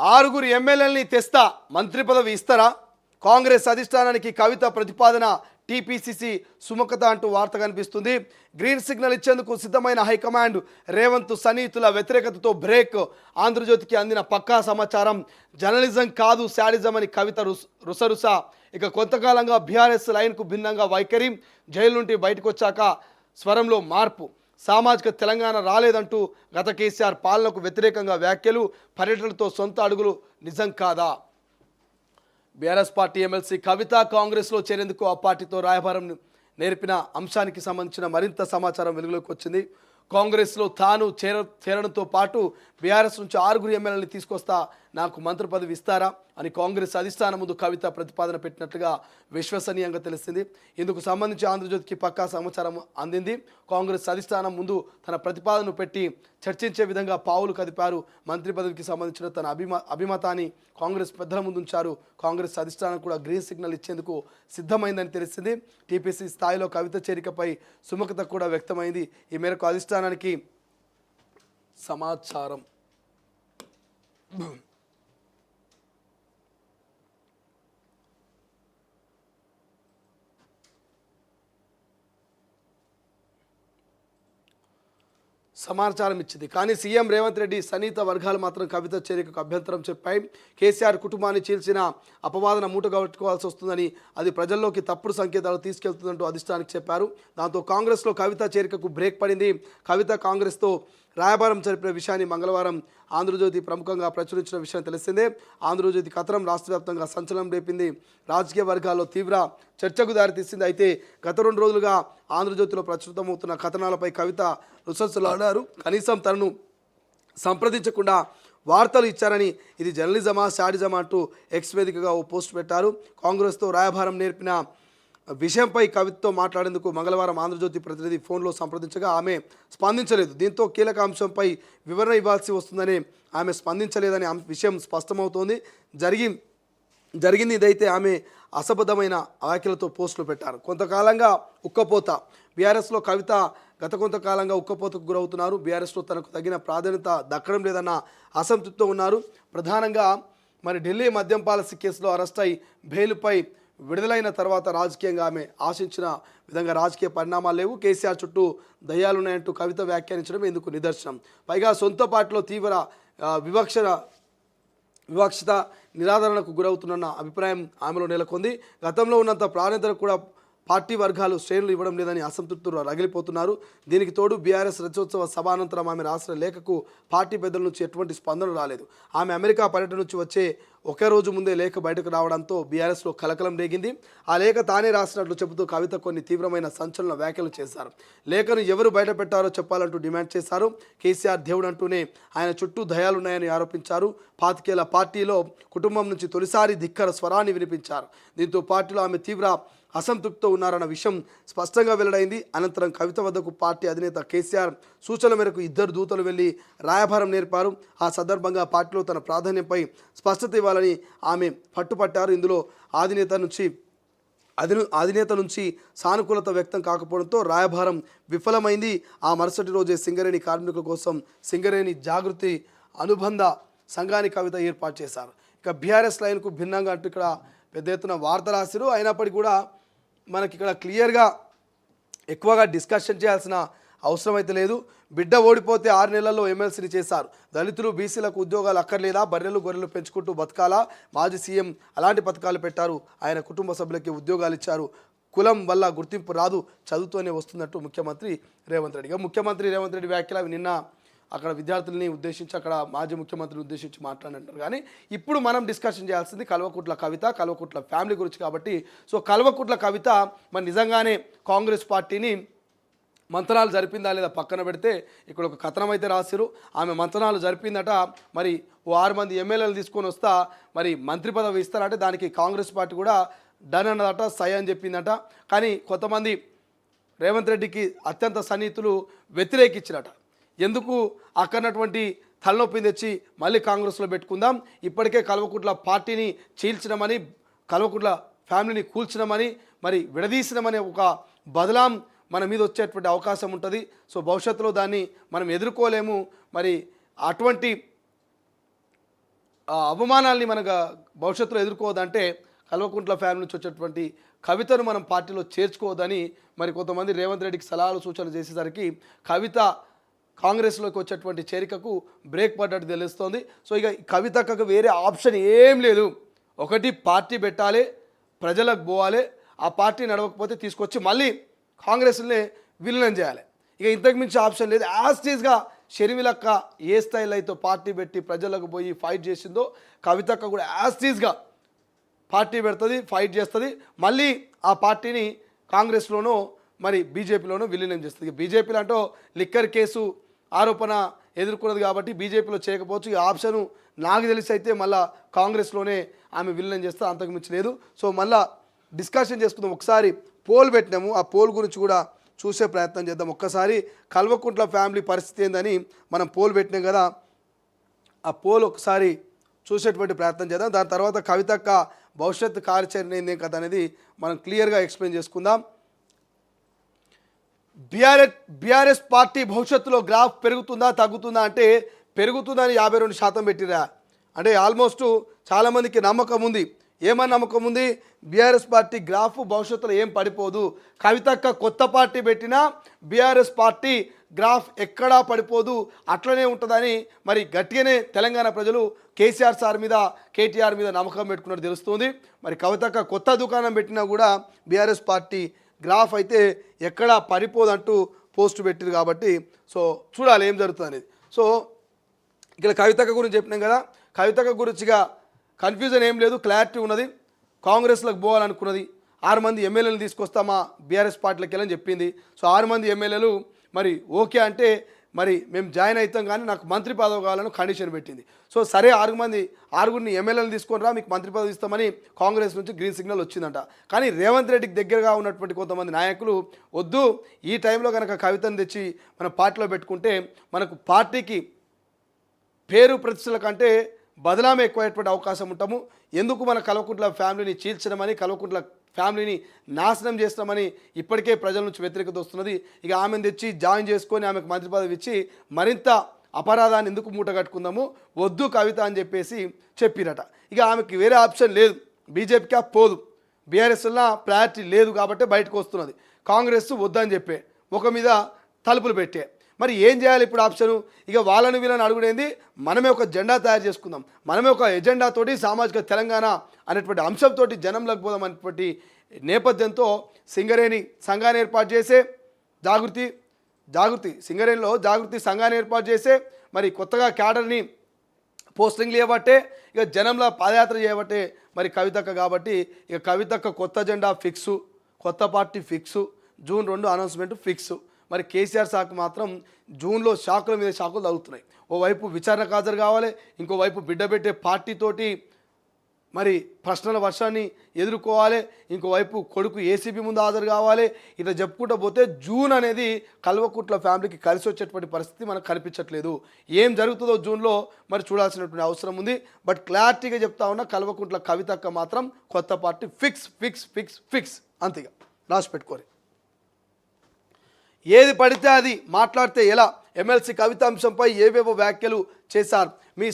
ఆరుగురు ఎమ్మెల్యేలని తెస్తా మంత్రి పదవి ఇస్తారా? కాంగ్రెస్ అధిష్టానానికి కవిత ప్రతిపాదన. టీపీసీసీ సుముఖత అంటూ వార్త కనిపిస్తుంది. గ్రీన్ సిగ్నల్ ఇచ్చేందుకు సిద్ధమైన హైకమాండ్. రేవంత్ సన్నిహితుల వ్యతిరేకతతో బ్రేక్. ఆంధ్రజ్యోతికి అందిన పక్కా సమాచారం. జర్నలిజం కాదు శాడిజం అని కవిత రుసరుస. ఇక కొంతకాలంగా బీఆర్ఎస్ లైన్కు భిన్నంగా వైఖరి. జైలు నుండి బయటకు వచ్చాక స్వరంలో మార్పు. సామాజిక తెలంగాణ రాలేదంటూ గత కేసీఆర్ పాలనకు వ్యతిరేకంగా వ్యాఖ్యలు. పర్యటనలతో సొంత అడుగులు నిజం కాదా? బీఆర్ఎస్ పార్టీ ఎమ్మెల్సీ కవిత కాంగ్రెస్లో చేరేందుకు ఆ పార్టీతో రాయబారం నేర్పిన అంశానికి సంబంధించిన మరింత సమాచారం వెలుగులోకి వచ్చింది. కాంగ్రెస్లో తాను చేరడంతో పాటు బీఆర్ఎస్ నుంచి ఆరుగురు ఎమ్మెల్యేని తీసుకొస్తా, నాకు మంత్రి పదవి ఇస్తారా అని కాంగ్రెస్ అధిష్టానం ముందు కవిత ప్రతిపాదన పెట్టినట్లుగా విశ్వసనీయంగా తెలిసింది. ఇందుకు సంబంధించి ఆంధ్రజ్యోతికి పక్కా సమాచారం అందింది. కాంగ్రెస్ అధిష్టానం ముందు తన ప్రతిపాదనను పెట్టి చర్చించే విధంగా పావులు కదిపారు. మంత్రి పదవికి సంబంధించిన తన అభిమతాన్ని కాంగ్రెస్ పెద్దల ముందు ఉంచారు. కాంగ్రెస్ అధిష్టానం కూడా గ్రీన్ సిగ్నల్ ఇచ్చేందుకు సిద్ధమైందని తెలిసింది. టీపీసీ స్థాయిలో కవిత చేరికపై సుముఖత కూడా వ్యక్తమైంది. ఈ మేరకు అధిష్టానానికి సమాచారం ఇచ్చింది. కానీ సీఎం రేవంత్ రెడ్డి సన్నిహిత వర్గాలు మాత్రం కవిత చేరికకు అభ్యంతరం చెప్పాయి. కేసీఆర్ కుటుంబాన్ని చీల్చిన అపవాదన మూటగట్టుకోవాల్సి వస్తుందని, అది ప్రజల్లోకి తప్పుడు సంకేతాలు తీసుకెళ్తుందంటూ అధిష్టానానికి చెప్పారు. దాంతో కాంగ్రెస్లో కవిత చేరికకు బ్రేక్ పడింది. కవిత కాంగ్రెస్తో రాయబారం జరిపిన విషయాన్ని మంగళవారం ఆంధ్రజ్యోతి ప్రముఖంగా ప్రచురించిన విషయం తెలిసిందే. ఆంధ్రజ్యోతి కథనం రాష్ట్ర వ్యాప్తంగా సంచలనం రేపింది. రాజకీయ వర్గాల్లో తీవ్ర చర్చకు దారితీసింది. అయితే గత 2 రోజులుగా ఆంధ్రజ్యోతిలో ప్రచురితమవుతున్న కథనాలపై కవిత రుసరుసలాడారు. కనీసం తనను సంప్రదించకుండా వార్తలు ఇచ్చారని, ఇది జర్నలిజమా శాడిజమా అంటూ ఎక్స్ వేదికగా ఓ పోస్ట్ పెట్టారు. కాంగ్రెస్తో రాయబారం నేర్పిన విషయంపై కవితతో మాట్లాడేందుకు మంగళవారం ఆంధ్రజ్యోతి ప్రతినిధి ఫోన్లో సంప్రదించగా ఆమె స్పందించలేదు. దీంతో కీలక అంశంపై వివరణ ఇవ్వాల్సి వస్తుందని ఆమె స్పందించలేదని విషయం స్పష్టమవుతోంది. జరిగింది ఇదైతే ఆమె అసబద్ధమైన వ్యాఖ్యలతో పోస్టులు పెట్టారు. కొంతకాలంగా ఉక్కపోత. బీఆర్ఎస్లో కవిత గత కొంతకాలంగా ఉక్కపోతకు గురవుతున్నారు. బీఆర్ఎస్లో తనకు తగిన ప్రాధాన్యత దక్కడం లేదన్న అసంతృప్తితో ఉన్నారు. ప్రధానంగా ఢిల్లీ మద్యం పాలసీ కేసులో అరెస్ట్ అయి బెయిల్పై విడుదలైన తర్వాత రాజకీయంగా ఆమె ఆశించిన విధంగా రాజకీయ పరిణామాలు లేవు. కేసీఆర్ చుట్టూ దయ్యాలున్నాయంటూ కవిత వ్యాఖ్యానించడం ఇందుకు నిదర్శనం. పైగా సొంత పార్టీలో తీవ్ర వివక్షత నిరాదరణకు గురవుతున్న అభిప్రాయం ఆమెలో నెలకొంది. గతంలో ఉన్నంత ప్రాధాన్యతను కూడా పార్టీ వర్గాలు శ్రేణులు ఇవ్వడం లేదని అసంతృప్తులు రగిలిపోతున్నారు. దీనికి తోడు బీఆర్ఎస్ రజోత్సవ సభానంతరం ఆమె రాసిన లేఖకు పార్టీ పెద్దల నుంచి ఎటువంటి స్పందన రాలేదు. ఆమె అమెరికా పర్యటన నుంచి వచ్చే ఒకే రోజు ముందే లేఖ బయటకు రావడంతో బీఆర్ఎస్లో కలకలం రేగింది. ఆ లేఖ తానే రాసినట్లు చెబుతూ కవిత కొన్ని తీవ్రమైన సంచలన వ్యాఖ్యలు చేశారు. లేఖను ఎవరు బయట పెట్టారో చెప్పాలంటూ డిమాండ్ చేశారు. కేసీఆర్ దేవుడు అంటూనే ఆయన చుట్టూ దయాలున్నాయని ఆరోపించారు. 25 ఏళ్ల పార్టీలో కుటుంబం నుంచి తొలిసారి ధిక్కర స్వరాన్ని వినిపించారు. దీంతో పార్టీలో ఆమె తీవ్ర అసంతృప్తితో ఉన్నారన్న విషయం స్పష్టంగా వెల్లడైంది. అనంతరం కవిత వద్దకు పార్టీ అధినేత కేసీఆర్ సూచనల మేరకు 2 దూతలు వెళ్లి రాయబారం నేర్పారు. ఆ సందర్భంగా పార్టీలో తన ప్రాధాన్యంపై స్పష్టత ఇవ్వాలని ఆమె పట్టుపట్టారు. ఇందులో అధినేత నుంచి సానుకూలత వ్యక్తం కాకపోవడంతో రాయబారం విఫలమైంది. ఆ మరుసటి రోజే సింగరేణి కార్మికుల కోసం సింగరేణి జాగృతి అనుబంధ సంఘాన్ని కవిత ఏర్పాటు చేశారు. ఇక బీఆర్ఎస్ లైన్కు భిన్నంగా అంటూ ఇక్కడ పెద్ద ఎత్తున వార్త రాశారు. అయినప్పటికీ కూడా మనకి ఇక్కడ క్లియర్గా ఎక్కువగా డిస్కషన్ చేయాల్సిన అవసరం అయితే లేదు. బిడ్డ ఓడిపోతే 6 నెలల్లో ఎమ్మెల్సీని చేశారు. దళితులు బీసీలకు ఉద్యోగాలు అక్కర్లేదా? బర్రెలు గొర్రెలు పెంచుకుంటూ బతకాలా? మాజీ సీఎం అలాంటి పథకాలు పెట్టారు. ఆయన కుటుంబ సభ్యులకి ఉద్యోగాలు ఇచ్చారు. కులం వల్ల గుర్తింపు రాదు, చదువుతోనే వస్తున్నట్టు ముఖ్యమంత్రి రేవంత్ రెడ్డి. ముఖ్యమంత్రి రేవంత్ రెడ్డి వ్యాఖ్యలు అవి నిన్న అక్కడ విద్యార్థుల్ని ఉద్దేశించి అక్కడ మాజీ ముఖ్యమంత్రిని ఉద్దేశించి మాట్లాడినారు. కానీ ఇప్పుడు మనం డిస్కషన్ చేయాల్సింది కల్వకుట్ల కవిత, కల్వకుట్ల ఫ్యామిలీ గురించి. కాబట్టి కల్వకుట్ల కవిత నిజంగానే కాంగ్రెస్ పార్టీని మంతనాలు జరిపిందా లేదా పక్కన పెడితే ఇక్కడ ఒక కథనం అయితే రాసిరు. ఆమె మంతనాలు జరిపిందట. ఓ 6 మంది ఎమ్మెల్యేలు తీసుకొని వస్తా మంత్రి పదవి ఇస్తారంటే దానికి కాంగ్రెస్ పార్టీ కూడా డన్ అన్నదట, సై అని చెప్పిందట. కానీ కొంతమంది రేవంత్ రెడ్డికి అత్యంత సన్నిహితులు వ్యతిరేకించినట. ఎందుకు అక్కడటువంటి తలనొప్పిని తెచ్చి మళ్ళీ కాంగ్రెస్లో పెట్టుకుందాం, ఇప్పటికే కల్వకుట్ల పార్టీని చీల్చినమని, కల్వకుట్ల ఫ్యామిలీని కూల్చినమని, విడదీసినమని ఒక బదలాం మన మీద వచ్చేటువంటి అవకాశం ఉంటుంది. భవిష్యత్తులో దాన్ని మనం ఎదుర్కోలేము. అటువంటి ఆ అవమానాల్ని మనకు భవిష్యత్తులో ఎదుర్కోవద్దంటే కల్వకుంట్ల ఫ్యామిలీ నుంచి వచ్చేటువంటి కవితను మనం పార్టీలో చేర్చుకోవద్దని మరి కొంతమంది రేవంత్ రెడ్డికి సలహాలు సూచనలు చేసేసరికి కవిత కాంగ్రెస్లోకి వచ్చేటువంటి చేరికకు బ్రేక్ పడ్డట్టు తెలుస్తోంది. సో ఇక కవితకు వేరే ఆప్షన్ ఏం లేదు. ఒకటి పార్టీ పెట్టాలి, ప్రజలకు పోవాలి, ఆ పార్టీ నడవకపోతే తీసుకొచ్చి మళ్ళీ కాంగ్రెస్ని విలీనం చేయాలి. ఇక ఇంతకు మించి ఆప్షన్ లేదు. యాస్టీస్గా షర్మిలక్క ఏ స్థాయిలో అయితే పార్టీ పెట్టి ప్రజలకు పోయి ఫైట్ చేసిందో కవితక్క కూడా యాస్టీస్గా పార్టీ పెడుతుంది, ఫైట్ చేస్తుంది. మళ్ళీ ఆ పార్టీని కాంగ్రెస్లోనో మరి బీజేపీలోనో విలీనం చేస్తుంది. బీజేపీలో అంటూ లిక్కర్ కేసు ఆరోపణ ఎదుర్కొన్నది కాబట్టి బీజేపీలో చేయకపోవచ్చు. ఈ ఆప్షను నాకు తెలిసి అయితే మళ్ళీ కాంగ్రెస్లోనే ఆమె విలీనం చేస్తే అంతకు మించి లేదు. సో మళ్ళీ డిస్కషన్ చేసుకుందాం. ఒకసారి పోల్ పెట్టినాము, ఆ పోల్ గురించి కూడా చూసే ప్రయత్నం చేద్దాం. ఒక్కసారి కల్వకుంట్ల ఫ్యామిలీ పరిస్థితి ఏందని మనం పోల్ పెట్టినాం కదా, ఆ పోల్ ఒకసారి చూసేటువంటి ప్రయత్నం చేద్దాం. దాని తర్వాత కవితక్క భవిష్యత్తు కార్యాచరణ ఏంది కదా అనేది మనం క్లియర్గా ఎక్స్ప్లెయిన్ చేసుకుందాం. బీఆర్ఎస్ పార్టీ భవిష్యత్తులో గ్రాఫ్ పెరుగుతుందా తగ్గుతుందా అంటే పెరుగుతుందని 52% పెట్టిరా. అంటే ఆల్మోస్ట్ చాలామందికి నమ్మకం ఉంది. ఏమని నమ్మకం ఉంది? బీఆర్ఎస్ పార్టీ గ్రాఫ్ భవిష్యత్తులో ఏం పడిపోదు, కవితక్క కొత్త పార్టీ పెట్టినా బీఆర్ఎస్ పార్టీ గ్రాఫ్ ఎక్కడా పడిపోదు, అట్లనే ఉంటుందని మరి గట్టిగానే తెలంగాణ ప్రజలు కేసీఆర్ సార్ మీద కేటీఆర్ మీద నమ్మకం పెట్టుకున్నట్టు తెలుస్తుంది. మరి కవితక్క కొత్త దుకాణం పెట్టినా కూడా బీఆర్ఎస్ పార్టీ గ్రాఫ్ అయితే ఎక్కడా పడిపోదంటూ పోస్ట్ పెట్టింది. కాబట్టి సో చూడాలి ఏం జరుగుతుంది అనేది. సో ఇక్కడ కవితక్క గురించి చెప్పినాం కదా, కవితక్క గురించిగా కన్ఫ్యూజన్ ఏం లేదు, క్లారిటీ ఉన్నది. కాంగ్రెస్లోకి పోవాలనుకున్నది, 6 మంది ఎమ్మెల్యేలు తీసుకొస్తామా బీఆర్ఎస్ పార్టీలోకి వెళ్ళని చెప్పింది. సో 6 మంది ఎమ్మెల్యేలు మరి ఓకే అంటే మరి మేము జాయిన్ అవుతాం కానీ నాకు మంత్రి పదవి కావాలని కండిషన్ పెట్టింది. సో సరే 6గురిని ఎమ్మెల్యేలు తీసుకొని రా, మీకు మంత్రి పదవి ఇస్తామని కాంగ్రెస్ నుంచి గ్రీన్ సిగ్నల్ వచ్చిందంట. కానీ రేవంత్ రెడ్డికి దగ్గరగా ఉన్నటువంటి కొంతమంది నాయకులు వద్దు, ఈ టైంలో కనుక కవితను తెచ్చి మన పార్టీలో పెట్టుకుంటే మనకు పార్టీకి పేరు ప్రతిష్టల కంటే బదనామే ఎక్కువైనటువంటి అవకాశం ఉంటాము. ఎందుకు మన కల్వకుంట్ల ఫ్యామిలీని చీల్చడమని, కల్వకుంట్ల ఫ్యామిలీని నాశనం చేస్తామని ఇప్పటికే ప్రజల నుంచి వ్యతిరేకత వస్తున్నది. ఇక ఆమెను తెచ్చి జాయిన్ చేసుకొని ఆమెకు మంత్రి పదవి ఇచ్చి మరింత అపరాధాన్ని ఎందుకు మూట కట్టుకుందాము, వద్దు కవిత అని చెప్పేసి చెప్పిరట. ఇక ఆమెకి వేరే ఆప్షన్ లేదు, బీజేపీకి పోదు, బీఆర్ఎస్లో ప్రయారిటీ లేదు కాబట్టి బయటకు వస్తున్నది. కాంగ్రెస్ వద్దని చెప్పే ఒక మీద తలుపులు పెట్టే. మరి ఏం చేయాలి ఇప్పుడు ఆప్షను? ఇక వాళ్ళని వీళ్ళని అడుగుడేంది, మనమే ఒక జెండా తయారు చేసుకుందాం, మనమే ఒక ఎజెండాతోటి సామాజిక తెలంగాణ అనేటువంటి అంశంతో జనంలోకి పోదాం అనేటువంటి నేపథ్యంతో సింగరేణి సంఘాన్ని ఏర్పాటు చేసే జాగృతి సింగరేణిలో జాగృతి సంఘాన్ని ఏర్పాటు చేసే మరి కొత్తగా క్యాడర్ని పోస్టింగ్లు చేయబట్టే, ఇక జనంలో పాదయాత్ర చేయబట్టే మరి కవితక్క. కాబట్టి ఇక కవితక్క కొత్త జెండా ఫిక్సు, కొత్త party fix, June 2 announcement fix. మరి కేసీఆర్ శాఖ మాత్రం జూన్లో షాకుల మీద షాకులు తగ్గుతున్నాయి. ఓవైపు విచారణకు హాజరు కావాలి, ఇంకోవైపు బిడ్డ పెట్టే పార్టీతోటి మరి ప్రశ్నల వర్షాన్ని ఎదుర్కోవాలి, ఇంకోవైపు కొడుకు ఏసీబీ ముందు హాజరు కావాలి. ఇట్లా చెప్పుకుంటూ పోతే జూన్ అనేది కల్వకుంట్ల ఫ్యామిలీకి కలిసి వచ్చేటువంటి పరిస్థితి మనకు కనిపించట్లేదు. ఏం జరుగుతుందో జూన్లో మరి చూడాల్సినటువంటి అవసరం ఉంది. బట్ క్లారిటీగా చెప్తా ఉన్నా, కల్వకుంట్ల కవితక్క మాత్రం కొత్త party fix fix fix fix అంతేగా రాసి పెట్టుకోరు. ఏది పడితే అది మాట్లాడితే ఎలా? ఎమ్మెల్సీ కవిత అంశంపై ఏవేవో వ్యాఖ్యలు చేశారు. మీ